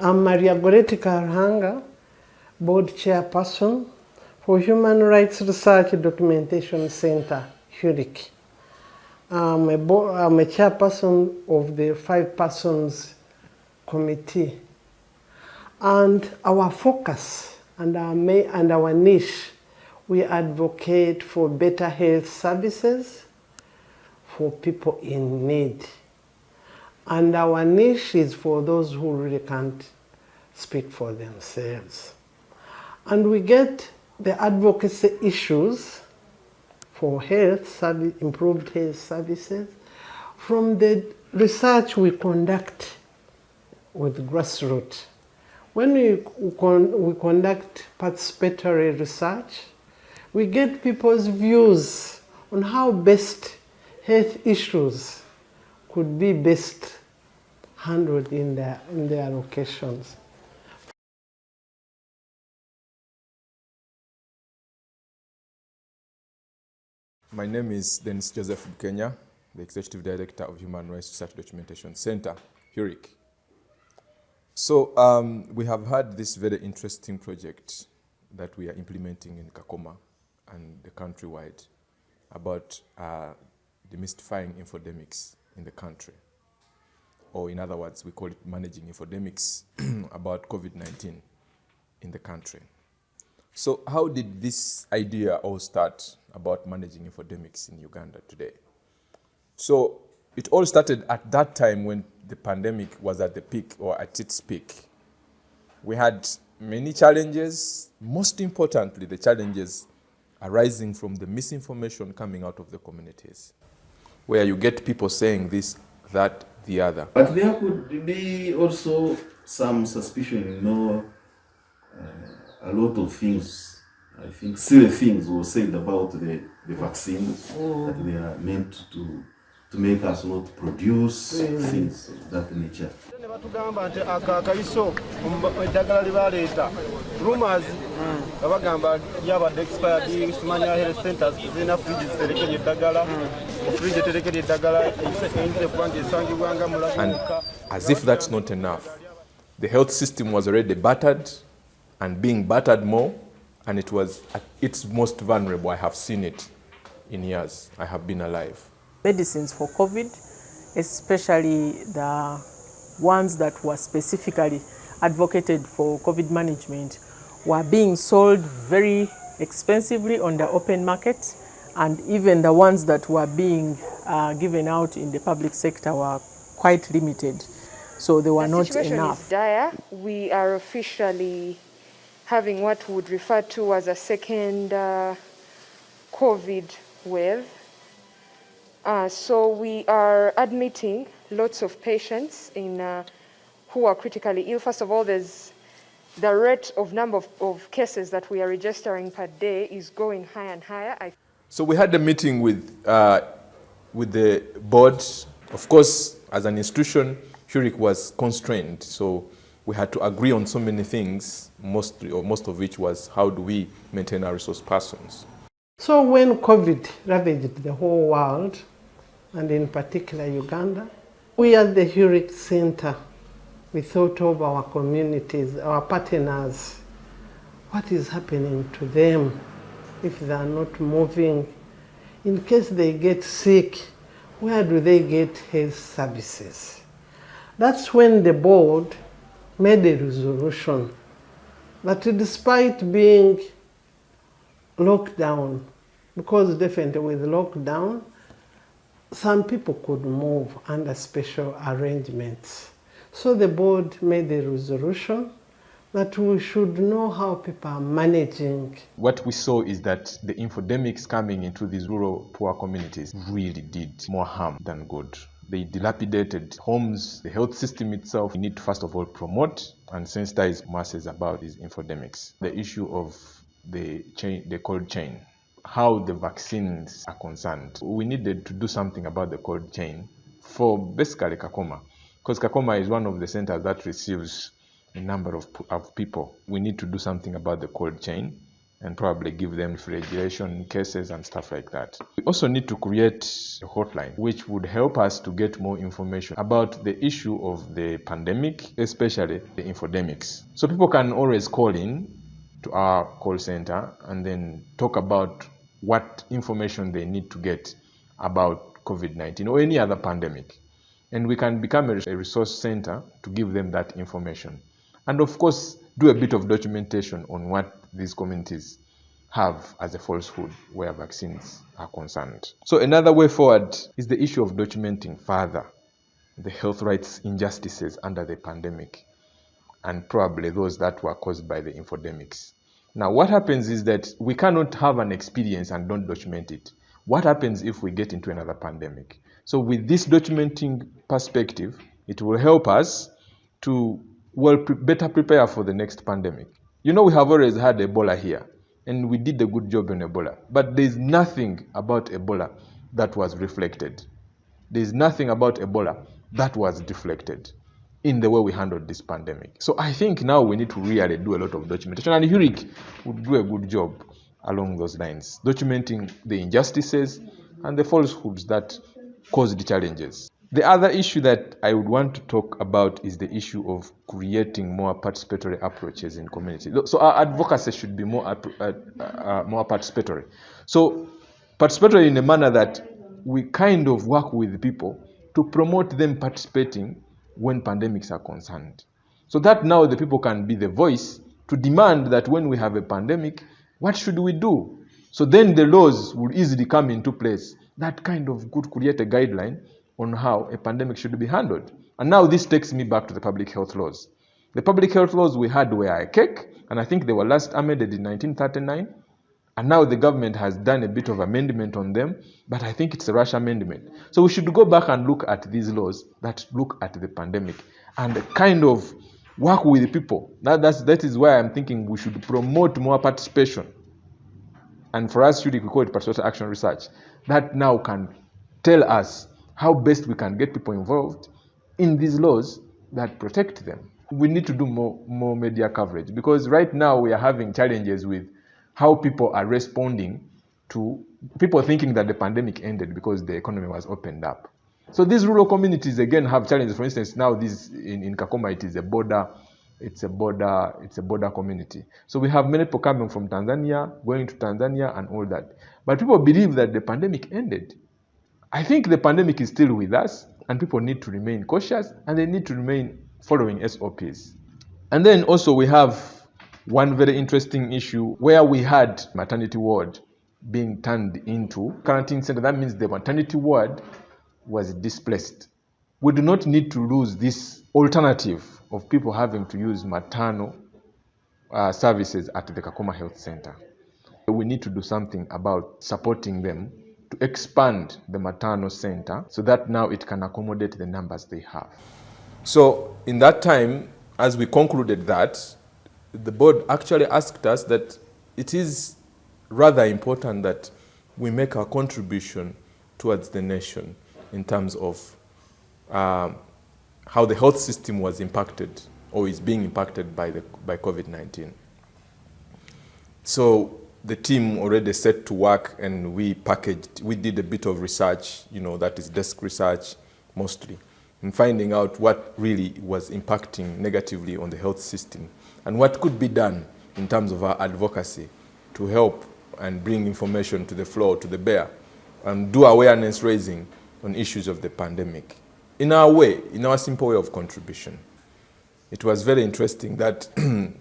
I'm Maria Goretti Karhanga, Board Chairperson for Human Rights Research Documentation Center, HURIC. I'm a chairperson of the 5 persons committee. And our focus and our niche, we advocate for better health services for people in need. And our niche is for those who really can't speak for themselves. And we get the advocacy issues for health, improved health services from the research we conduct with grassroots. When we conduct participatory research, we get people's views on how best health issues could be best handled in their locations. My name is Dennis Joseph Bukenya, the Executive Director of Human Rights Research Documentation Center, HURIC. So we have had this very interesting project that we are implementing in Kakoma and the countrywide about demystifying infodemics in the country. Or in other words, we call it managing infodemics about COVID-19 in the country. So how did this idea all start about managing infodemics in Uganda today? So it all started at that time when the pandemic was at the peak or at its peak. We had many challenges, most importantly, the challenges arising from the misinformation coming out of the communities, where you get people saying this, that, the other. But there could be also some suspicion, a lot of things, I think silly things were said about the vaccines, that they are meant to make us not produce things of that nature. Rumors abagamba yaba expired simanya health centers zina fridges terekere dagala fridge terekere dagala into kwanje sangibwanga mulabuka. And as if that's not enough, the health system was already battered and being battered more, and it was at its most vulnerable. I have seen it in years I have been alive. Medicines for COVID, especially the ones that were specifically advocated for COVID management, were being sold very expensively on the open market, and even the ones that were being given out in the public sector were quite limited, so they were not enough. The situation is dire. We are officially having what we would refer to as a second COVID wave. So we are admitting lots of patients who are critically ill. First of all, there's the rate of number of cases that we are registering per day is going higher and higher. So we had a meeting with the board. Of course, as an institution, HURIC was constrained, so we had to agree on so many things, most of which was how do we maintain our resource persons. So when COVID ravaged the whole world, and in particular Uganda, we at the HURIC Center, we thought of our communities, our partners, what is happening to them if they are not moving. In case they get sick, where do they get health services? That's when the board made a resolution that despite being locked down, because definitely with lockdown, some people could move under special arrangements. So the board made a resolution that we should know how people are managing. What we saw is that the infodemics coming into these rural poor communities really did more harm than good. They dilapidated homes, the health system itself. We need to first of all promote and sensitize masses about these infodemics. The issue of the cold chain, how the vaccines are concerned. We needed to do something about the cold chain for basically Kakoma, because Kakoma is one of the centers that receives a number of people. We need to do something about the cold chain and probably give them refrigeration cases and stuff like that. We also need to create a hotline which would help us to get more information about the issue of the pandemic, especially the infodemics. So people can always call in to our call center and then talk about what information they need to get about COVID-19 or any other pandemic. And we can become a resource center to give them that information. And of course, do a bit of documentation on what these communities have as a falsehood where vaccines are concerned. So another way forward is the issue of documenting further the health rights injustices under the pandemic, and probably those that were caused by the infodemics. Now, what happens is that we cannot have an experience and don't document it. What happens if we get into another pandemic? So with this documenting perspective, it will help us to better prepare for the next pandemic. You know, we have always had Ebola here, and we did a good job on Ebola, but there's nothing about Ebola that was reflected. There's nothing about Ebola that was deflected in the way we handled this pandemic. So I think now we need to really do a lot of documentation, and HURIC would do a good job along those lines, documenting the injustices and the falsehoods that caused the challenges. The other issue that I would want to talk about is the issue of creating more participatory approaches in community. So our advocacy should be more participatory. So participatory in a manner that we kind of work with people to promote them participating when pandemics are concerned. So that now the people can be the voice to demand that when we have a pandemic, what should we do? So then the laws will easily come into place. That kind of could create a guideline on how a pandemic should be handled. And now this takes me back to the public health laws. The public health laws we had were archaic, and I think they were last amended in 1939. And now the government has done a bit of amendment on them, but I think it's a rush amendment. So we should go back and look at these laws that look at the pandemic and kind of work with the people. That is why I'm thinking we should promote more participation. And for us, we call it participatory action research. That now can tell us how best we can get people involved in these laws that protect them. We need to do more media coverage, because right now we are having challenges with how people are responding to people thinking that the pandemic ended because the economy was opened up. So these rural communities again have challenges. For instance, now this in Kakoma, it is a border community. So we have many people coming from Tanzania, going to Tanzania and all that. But people believe that the pandemic ended. I think the pandemic is still with us, and people need to remain cautious, and they need to remain following SOPs. And then also we have one very interesting issue where we had maternity ward being turned into quarantine center. That means the maternity ward was displaced. We do not need to lose this alternative of people having to use maternal services at the Kakoma Health Center. We need to do something about supporting them to expand the maternal center so that now it can accommodate the numbers they have. So in that time, as we concluded that, the board actually asked us that it is rather important that we make our contribution towards the nation in terms of how the health system was impacted or is being impacted by COVID-19. So the team already set to work, and we did a bit of research, that is desk research mostly, in finding out what really was impacting negatively on the health system and what could be done in terms of our advocacy to help and bring information to the floor, to the bear, and do awareness raising on issues of the pandemic. In our simple way of contribution. It was very interesting that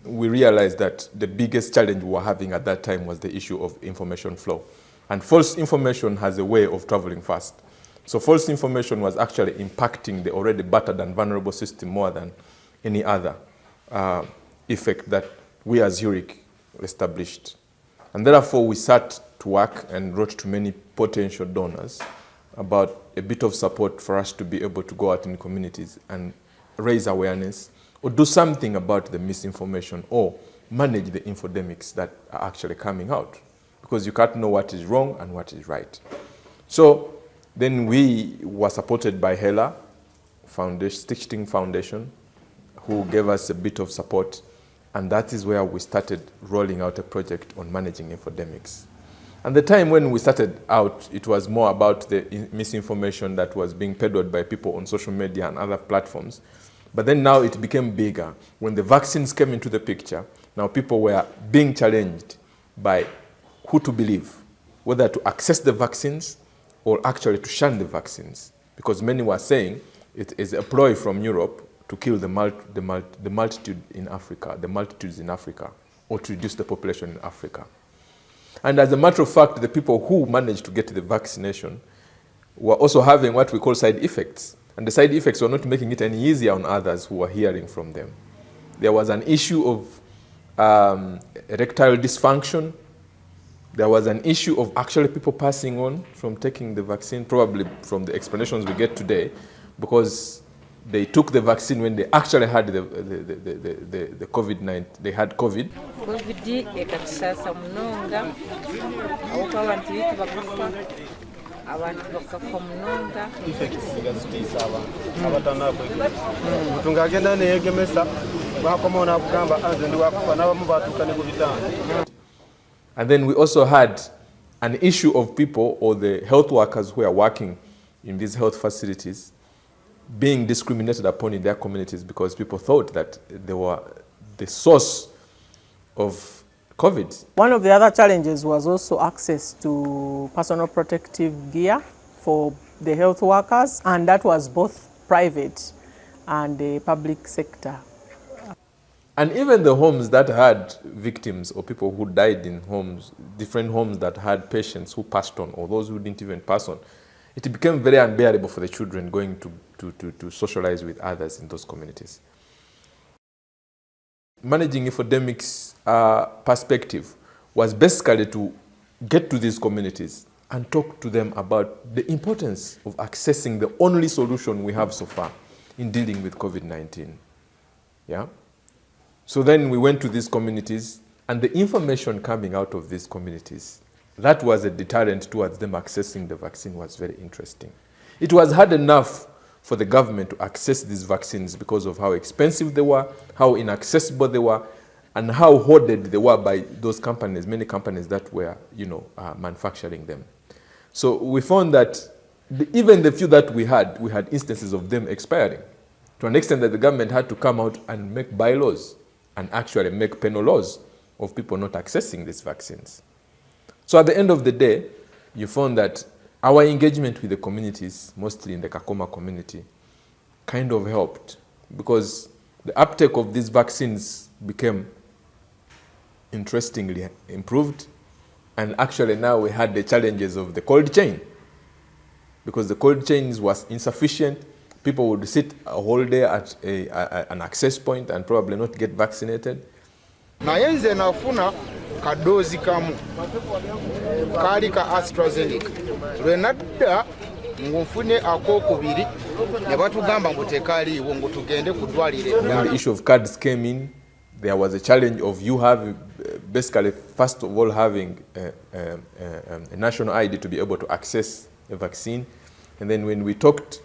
we realized that the biggest challenge we were having at that time was the issue of information flow. And false information has a way of traveling fast. So false information was actually impacting the already battered and vulnerable system more than any other effect that we as HURIC established. And therefore we sat to work and wrote to many potential donors about a bit of support for us to be able to go out in communities and raise awareness or do something about the misinformation or manage the infodemics that are actually coming out, because you can't know what is wrong and what is right. So then we were supported by Stitching Foundation, who gave us a bit of support, And that is where we started rolling out a project on managing infodemics. And the time when we started out, it was more about the misinformation that was being peddled by people on social media and other platforms. But then now it became bigger. When the vaccines came into the picture, now people were being challenged by who to believe, whether to access the vaccines or actually to shun the vaccines. Because many were saying it is a ploy from Europe to kill the multitude in Africa, the multitudes in Africa, or to reduce the population in Africa. And as a matter of fact, the people who managed to get the vaccination were also having what we call side effects. And the side effects were not making it any easier on others who were hearing from them. There was an issue of erectile dysfunction. There was an issue of actually people passing on from taking the vaccine, probably from the explanations we get today, because they took the vaccine when they actually had the COVID-19, they had COVID. COVID ekatusasa munonga awuko abantu bitu bakafa abantu bakafa munonga zitiisa abantu abatanako mutunga agenda neyegemesa bakomona akugamba anze ndi wakufa n'abamu batuuka ne ku bitanda. And then we also had an issue of people or the health workers who are working in these health facilities being discriminated upon in their communities because people thought that they were the source of COVID. One of the other challenges was also access to personal protective gear for the health workers, and that was both private and the public sector. And even the homes that had victims or people who died in homes, different homes that had patients who passed on or those who didn't even pass on, it became very unbearable for the children going to socialize with others in those communities. Managing infodemics perspective was basically to get to these communities and talk to them about the importance of accessing the only solution we have so far in dealing with COVID-19. Yeah? So then we went to these communities, and the information coming out of these communities, that was a deterrent towards them accessing the vaccine, was very interesting. It was hard enough for the government to access these vaccines because of how expensive they were, how inaccessible they were, and how hoarded they were by those companies, many companies that were, manufacturing them. So we found that even the few that we had instances of them expiring, to an extent that the government had to come out and make bylaws and actually make penal laws of people not accessing these vaccines. So at the end of the day, you found that our engagement with the communities, mostly in the Kakoma community, kind of helped because the uptake of these vaccines became interestingly improved. And actually now we had the challenges of the cold chain because the cold chain was insufficient. People would sit a whole day at an access point and probably not get vaccinated. Naye nze nafuna kadoozi kamu kaali ka AstraZeneca lwe nadda ngunfune akokubiri ne batugamba ngu tekaaliwo ngu tugende ku ddwaliro. When the issue of cards came in, there was a challenge of you having, basically, first of all, having a national ID to be able to access a vaccine. And then when we talked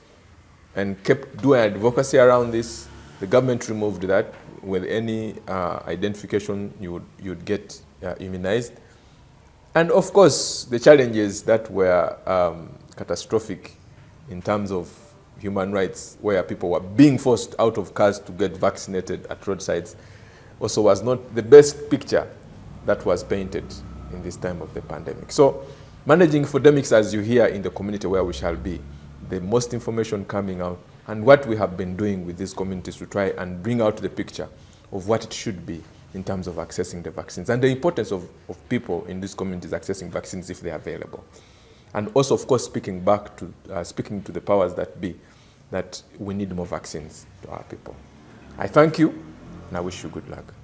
and kept doing advocacy around this, the government removed that. With any identification, you'd get immunized. And of course, the challenges that were catastrophic in terms of human rights, where people were being forced out of cars to get vaccinated at roadsides, also was not the best picture that was painted in this time of the pandemic. So managing infodemics, as you hear in the community where we shall be, the most information coming out, and what we have been doing with these communities to try and bring out the picture of what it should be in terms of accessing the vaccines and the importance of people in these communities accessing vaccines if they are available. And also, of course, speaking to the powers that be, that we need more vaccines to our people. I thank you, and I wish you good luck.